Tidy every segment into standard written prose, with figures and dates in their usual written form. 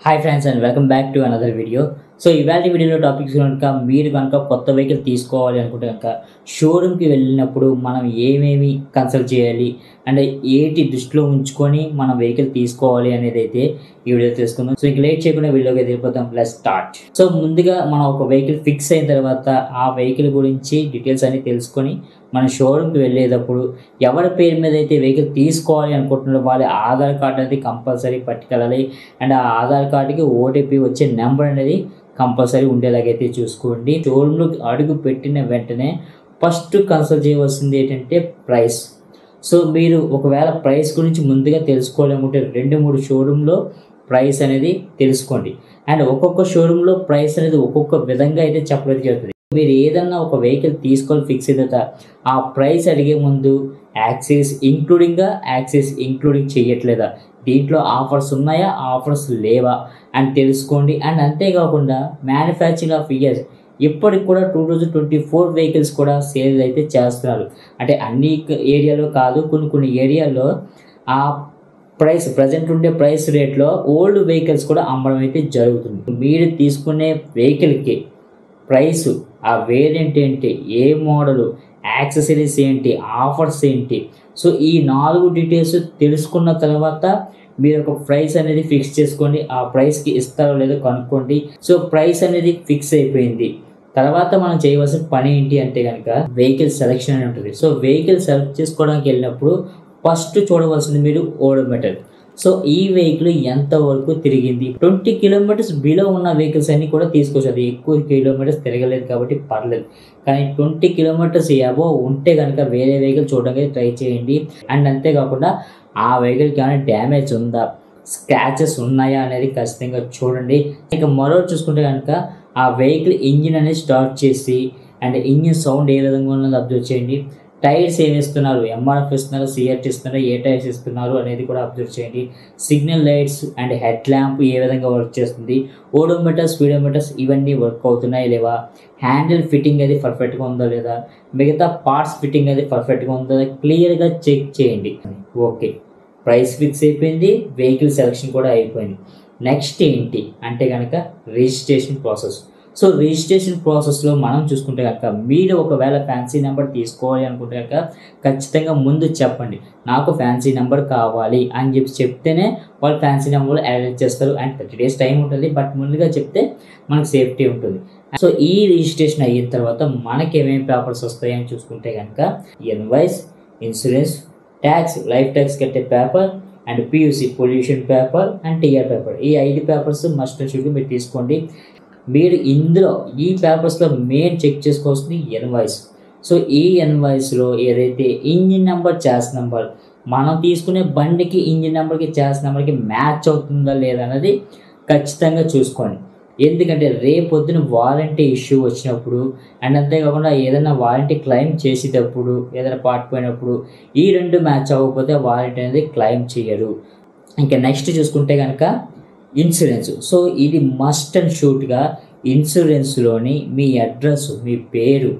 Hi friends and welcome back to another video. So ఇవాళ వీడియోలో topics కనుక మీరు కనుక కొత్త వెహికల్ తీసుకోవాలి అనుకుంటే కనుక షోరూమ్కి వెళ్ళినప్పుడు మనం ఏమేమి కన్సల్ట్ చేయాలి అండ్ ఏంటి దృష్టిలో ఉంచుకొని మనం వెహికల్ తీసుకోవాలి అనేది అయితే ఈ వీడియో తెలుసుకుందాం. సో ఇంక లేట్ చేయకుండా వీడియోకి వెళ్ళిపోతాం. Plus start. సో ముందుగా మనం ఒక వెహికల్ ఫిక్స్ అయిన తర్వాత ఆ వెహికల్ గురించి డీటెయిల్స్ అన్ని తెలుసుకొని మన షోరూమ్కి వెళ్ళేటప్పుడు ఎవరి పేరు మీద అయితే వెహికల్ తీసుకోవాలి అనుకుంటున్నారో వాళ్ళ ఆధార్ కార్డ్ అనేది కంపల్సరీ పట్టుకెళ్ళాలి. అండ్ ఆ ఆధార్ కార్డుకి ఓటీపీ వచ్చే నెంబర్ అనేది కంపల్సరీ ఉండేలాగైతే చూసుకోండి. షోరూంలో అడుగు పెట్టిన వెంటనే ఫస్ట్ కన్సల్ట్ చేయవలసింది ఏంటంటే ప్రైస్. సో మీరు ఒకవేళ ప్రైస్ గురించి ముందుగా తెలుసుకోవాలనుకుంటే 2-3 షోరూంలో ప్రైస్ అనేది తెలుసుకోండి. అండ్ ఒక్కొక్క షోరూంలో ప్రైస్ అనేది ఒక్కొక్క విధంగా అయితే చెప్పడం జరుగుతుంది. మీరు ఏదన్నా ఒక వెహికల్ తీసుకోవాలి ఫిక్స్ అయితే ఆ ప్రైస్ అడిగే ముందు యాక్సెస్ ఇంక్లూడింగ్ చేయట్లేదా, దీంట్లో ఆఫర్స్ ఉన్నాయా, ఆఫర్స్ లేవా అని తెలుసుకోండి. అండ్ అంతేకాకుండా మ్యానుఫ్యాక్చరింగ్ ఆఫ్ ఇయర్స్ ఇప్పటికి కూడా 2024 వెహికల్స్ కూడా సేల్ అయితే చేస్తున్నారు. అంటే అన్ని ఏరియాలో కాదు, కొన్ని ఏరియాల్లో ఆ ప్రైస్ ప్రజెంట్ ఉండే ప్రైస్ రేట్లో ఓల్డ్ వెహికల్స్ కూడా అమ్మడం అయితే జరుగుతుంది. మీరు తీసుకునే వెహికల్కి ప్రైసు, ఆ వేరియంట్ ఏంటి, ఏ మోడలు, యాక్సెసరీస్ ఏంటి, ఆఫర్స్ ఏంటి, సో ఈ 4 డీటెయిల్స్ తెలుసుకున్న తర్వాత మీరు ఒక ప్రైస్ అనేది ఫిక్స్ చేసుకోండి. ఆ ప్రైస్కి ఇస్తారో లేదో కనుక్కోండి. సో ప్రైస్ అనేది ఫిక్స్ అయిపోయింది తర్వాత మనం చేయవలసిన పని ఏంటి అంటే కనుక వెహికల్ సెలెక్షన్ అని ఉంటుంది. సో వెహికల్ సెలెక్ట్ చేసుకోవడానికి వెళ్ళినప్పుడు ఫస్ట్ చూడవలసింది మీరు ఓడోమీటర్. సో ఈ వెహికల్ ఎంతవరకు తిరిగింది, 20 కిలోమీటర్స్ బిలో ఉన్న వెహికల్స్ అన్ని కూడా తీసుకోవచ్చు. అది ఎక్కువ కిలోమీటర్స్ తిరగలేదు కాబట్టి పర్లేదు. కానీ 20 కిలోమీటర్స్ అబోవ్ ఉంటే కనుక వేరే వెహికల్ చూడడానికి ట్రై చేయండి. అండ్ అంతేకాకుండా ఆ వెహికల్కి ఏమైనా డ్యామేజ్ ఉందా, స్క్రాచెస్ ఉన్నాయా అనేది ఖచ్చితంగా చూడండి. ఇక మరో చూసుకుంటే కనుక ఆ వెహికల్ ఇంజిన్ అనేది స్టార్ట్ చేసి అండ్ ఇంజిన్ సౌండ్ ఏ విధంగా ఉన్నది అబ్జర్వ్ చేయండి. టైర్స్ ఏమి ఇస్తున్నారు, ఎంఆర్ఎఫ్ ఇస్తున్నారు, సిఆర్టీ ఇస్తున్నారు, ఏ టైర్స్ ఇస్తున్నారు అనేది కూడా అబ్జర్వ్ చేయండి. Signal lights and head lamp ఏ విధంగా వర్క్ చేస్తుంది, ఓడోమీటర్, స్పీడోమీటర్స్ ఇవన్నీ వర్క్ అవుతున్నాయి లేవా, హ్యాండిల్ ఫిట్టింగ్ అది పర్ఫెక్ట్గా ఉందా లేదా, మిగతా పార్ట్స్ ఫిట్టింగ్ అది పర్ఫెక్ట్గా ఉందా క్లియర్గా చెక్ చేయండి. ఓకే, ప్రైస్ ఫిక్స్ అయిపోయింది, వెహికల్ సెలెక్షన్ కూడా అయిపోయింది. నెక్స్ట్ ఏంటి అంటే కనుక రిజిస్ట్రేషన్ ప్రాసెస్. సో రిజిస్ట్రేషన్ ప్రాసెస్లో మనం చూసుకుంటే కనుక మీరు ఒకవేళ ఫ్యాన్సీ నెంబర్ తీసుకోవాలి అనుకుంటే కనుక ఖచ్చితంగా ముందు చెప్పండి, నాకు ఫ్యాన్సీ నెంబర్ కావాలి అని చెప్తేనే వాళ్ళు ఫ్యాన్సీ నెంబర్లో యాడ్ చేస్తారు. అండ్ 30 days టైం ఉంటుంది, బట్ ముందుగా చెప్తే మనకు సేఫ్టీ ఉంటుంది. సో ఈ రిజిస్ట్రేషన్ అయిన తర్వాత మనకి ఏమేమి పేపర్స్ వస్తాయని చూసుకుంటే కనుక invoice, insurance, tax, life tax కట్టే paper and PUC pollution paper and TR paper. ఈ 5 పేపర్స్ మస్ట్ అండ్ షుడ్ మీరు తీసుకోండి. మీరు ఇందులో ఈ పేపర్స్లో మెయిన్ చెక్ చేసుకోవాల్సింది ఇన్వాయిస్. సో ఈ ఇన్వాయిస్లో ఏదైతే ఇంజిన్ నెంబర్, ఛాస్ నెంబర్, మనం తీసుకునే బండికి ఇంజిన్ నెంబర్కి ఛాస్ నెంబర్కి మ్యాచ్ అవుతుందా లేదా అనేది ఖచ్చితంగా చూసుకోండి. ఎందుకంటే రేపొద్దున వారంటీ ఇష్యూ వచ్చినప్పుడు అండ్ అంతేకాకుండా ఏదైనా వారంటీ క్లెయిమ్ చేసేటప్పుడు ఏదైనా పార్ట్ పోయినప్పుడు ఈ 2 మ్యాచ్ అవ్వకపోతే వారంటీ అనేది క్లెయిమ్ చేయరు. ఇంకా నెక్స్ట్ చూసుకుంటే కనుక ఇన్సూరెన్స్. సో ఇది మస్ట్ అండ్ షూట్గా ఇన్సూరెన్స్లోని మీ అడ్రస్, మీ పేరు,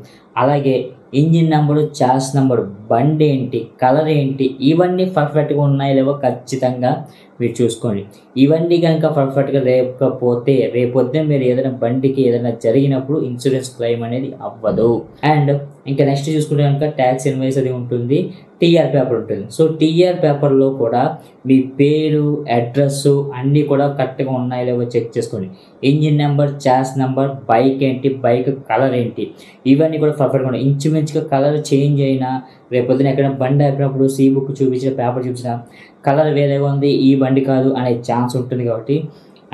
అలాగే ఇంజిన్ నెంబరు, ఛాస్ నెంబరు, బండి ఏంటి, కలర్ ఏంటి, ఇవన్నీ పర్ఫెక్ట్గా ఉన్నాయో లేవో ఖచ్చితంగా మీరు చూసుకోండి. ఇవన్నీ కనుక పర్ఫెక్ట్గా లేకపోతే రేపొద్దున మీరు ఏదైనా బండికి ఏదైనా జరిగినప్పుడు ఇన్సూరెన్స్ క్లెయిమ్ అనేది అవ్వదు. అండ్ ఇంకా నెక్స్ట్ చూసుకుంటే కనుక ట్యాక్స్ ఇన్వాయిస్ అది ఉంటుంది, టీఆర్ పేపర్ ఉంటుంది. సో టీఆర్ పేపర్లో కూడా మీ పేరు, అడ్రస్ అన్నీ కూడా కరెక్ట్గా ఉన్నాయో లేవో చెక్ చేసుకోండి. ఇంజిన్ నెంబర్, ఛాస్ నెంబర్, బైక్ ఏంటి, బైక్ కలర్ ఏంటి, ఇవన్నీ కూడా పర్ఫెక్ట్గా ఉన్నాయి. ఇంచుమించుగా కలర్ చేంజ్ అయినా రేపొద్దున ఎక్కడైనా బండి అయిపోయినప్పుడు సీ బుక్ చూపించిన పేపర్ చూపించిన కలర్ వేరేగా ఉంది, ఈ బండి కాదు అనే ఛాన్స్ ఉంటుంది. కాబట్టి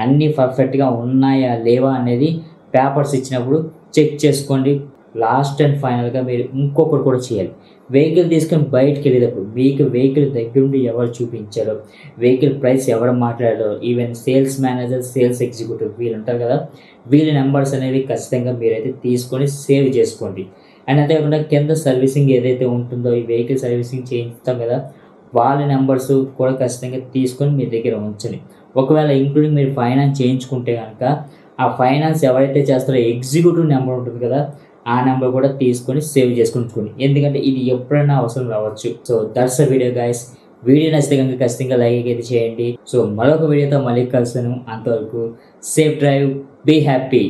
అన్నీ పర్ఫెక్ట్గా ఉన్నాయా లేవా అనేది పేపర్స్ ఇచ్చినప్పుడు చెక్ చేసుకోండి. లాస్ట్ అండ్ ఫైనల్గా మీరు ఇంకొకటి కూడా చేయాలి. వెహికల్ తీసుకొని బయటకు వెళ్ళేటప్పుడు మీకు వెహికల్ దగ్గరుండి ఎవరు చూపించారో, వెహికల్ ప్రైస్ ఎవరు మాట్లాడారో, even sales manager, sales executive వీళ్ళు ఉంటారు కదా, వీళ్ళ నెంబర్స్ అనేవి ఖచ్చితంగా మీరైతే తీసుకొని సేవ్ చేసుకోండి. అండ్ అంతేకాకుండా కింద సర్వీసింగ్ ఏదైతే ఉంటుందో, ఈ వెహికల్ సర్వీసింగ్ చేయిస్తాం కదా, వాళ్ళ నెంబర్స్ కూడా ఖచ్చితంగా తీసుకొని మీ దగ్గర ఉంచండి. ఒకవేళ ఇంక్లూడింగ్ మీరు ఫైనాన్స్ చేయించుకుంటే కనుక ఆ ఫైనాన్స్ ఎవరైతే చేస్తారో ఎగ్జిక్యూటివ్ నెంబర్ ఉంటుంది కదా, ఆ నెంబర్ కూడా తీసుకొని సేవ్ చేసుకుంటుకోండి. ఎందుకంటే ఇది ఎప్పుడైనా అవసరం రావచ్చు. So that's a video guys. Video నచ్చితే కనుక ఖచ్చితంగా లైక్ అయితే చేయండి. సో మరొక వీడియోతో మళ్ళీ కలుస్తాను. అంతవరకు సేఫ్ డ్రైవ్, బీ హ్యాపీ.